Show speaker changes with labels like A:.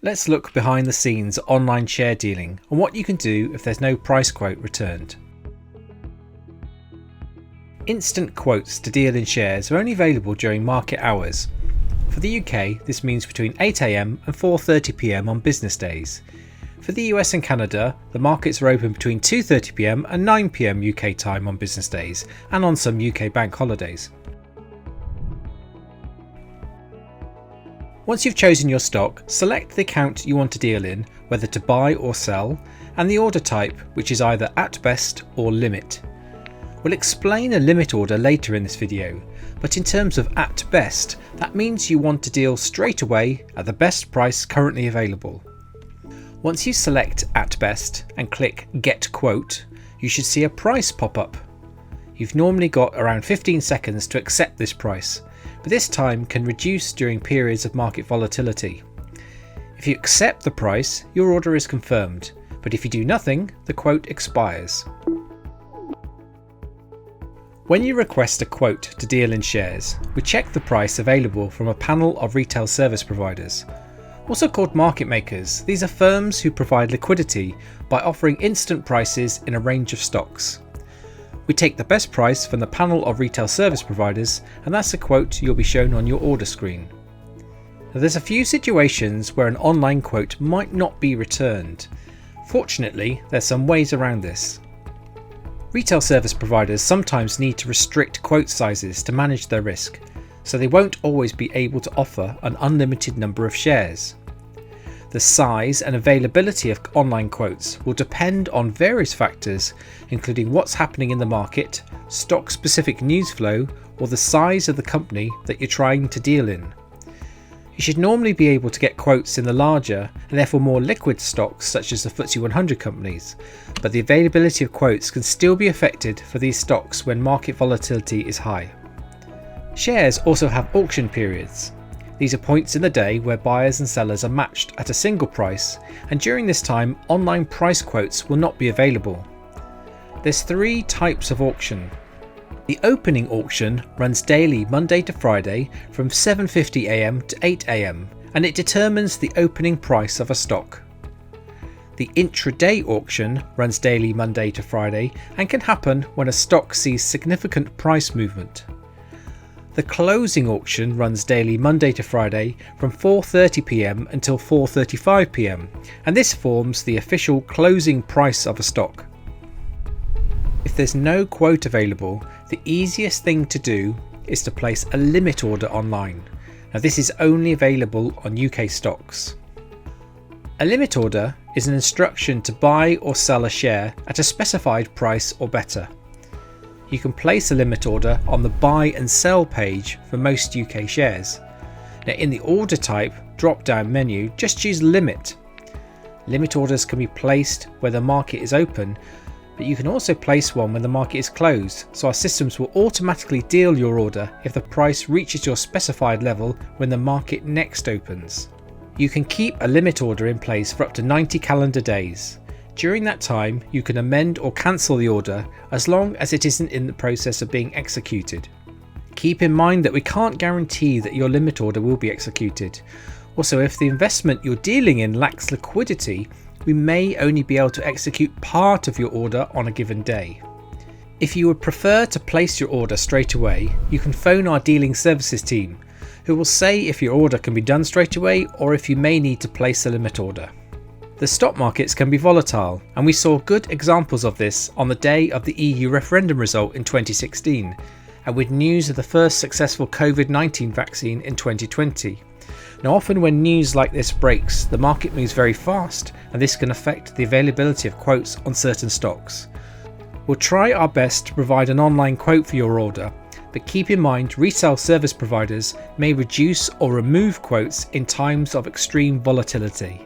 A: Let's look behind the scenes at online share dealing and what you can do if there's no price quote returned. Instant quotes to deal in shares are only available during market hours. For the UK, this means between 8 AM and 4:30 PM on business days. For the US and Canada, the markets are open between 2:30 PM and 9 PM UK time on business days and on some UK bank holidays. Once you've chosen your stock, select the account you want to deal in, whether to buy or sell, and the order type, which is either at best or limit. We'll explain a limit order later in this video, but in terms of at best, that means you want to deal straight away at the best price currently available. Once you select at best and click Get Quote, you should see a price pop up. You've normally got around 15 seconds to accept this price, but this time can reduce during periods of market volatility. If you accept the price, your order is confirmed, but if you do nothing, the quote expires. When you request a quote to deal in shares, we check the price available from a panel of retail service providers. Also called market makers, these are firms who provide liquidity by offering instant prices in a range of stocks. We take the best price from the panel of retail service providers, and that's a quote you'll be shown on your order screen. Now, there's a few situations where an online quote might not be returned. Fortunately, there's some ways around this. Retail service providers sometimes need to restrict quote sizes to manage their risk, so they won't always be able to offer an unlimited number of shares. The size and availability of online quotes will depend on various factors, including what's happening in the market, stock-specific news flow, or the size of the company that you're trying to deal in. You should normally be able to get quotes in the larger and therefore more liquid stocks such as the FTSE 100 companies, but the availability of quotes can still be affected for these stocks when market volatility is high. Shares also have auction periods. These are points in the day where buyers and sellers are matched at a single price, and during this time online price quotes will not be available. There's three types of auction. The opening auction runs daily Monday to Friday from 7:50 AM to 8 AM, and it determines the opening price of a stock. The intraday auction runs daily Monday to Friday and can happen when a stock sees significant price movement. The closing auction runs daily Monday to Friday from 4:30 PM until 4:35 PM, and this forms the official closing price of a stock. If there's no quote available, the easiest thing to do is to place a limit order online. Now, this is only available on UK stocks. A limit order is an instruction to buy or sell a share at a specified price or better. You can place a limit order on the buy and sell page for most UK shares. Now, in the order type drop-down menu, just choose limit. Limit orders can be placed where the market is open, but you can also place one when the market is closed, so our systems will automatically deal your order if the price reaches your specified level when the market next opens. You can keep a limit order in place for up to 90 calendar days. During that time, you can amend or cancel the order as long as it isn't in the process of being executed. Keep in mind that we can't guarantee that your limit order will be executed. Also, if the investment you're dealing in lacks liquidity, we may only be able to execute part of your order on a given day. If you would prefer to place your order straight away, you can phone our dealing services team, who will say if your order can be done straight away or if you may need to place a limit order. The stock markets can be volatile, and we saw good examples of this on the day of the EU referendum result in 2016, and with news of the first successful COVID-19 vaccine in 2020. Now, often when news like this breaks, the market moves very fast, and this can affect the availability of quotes on certain stocks. We'll try our best to provide an online quote for your order, but keep in mind retail service providers may reduce or remove quotes in times of extreme volatility.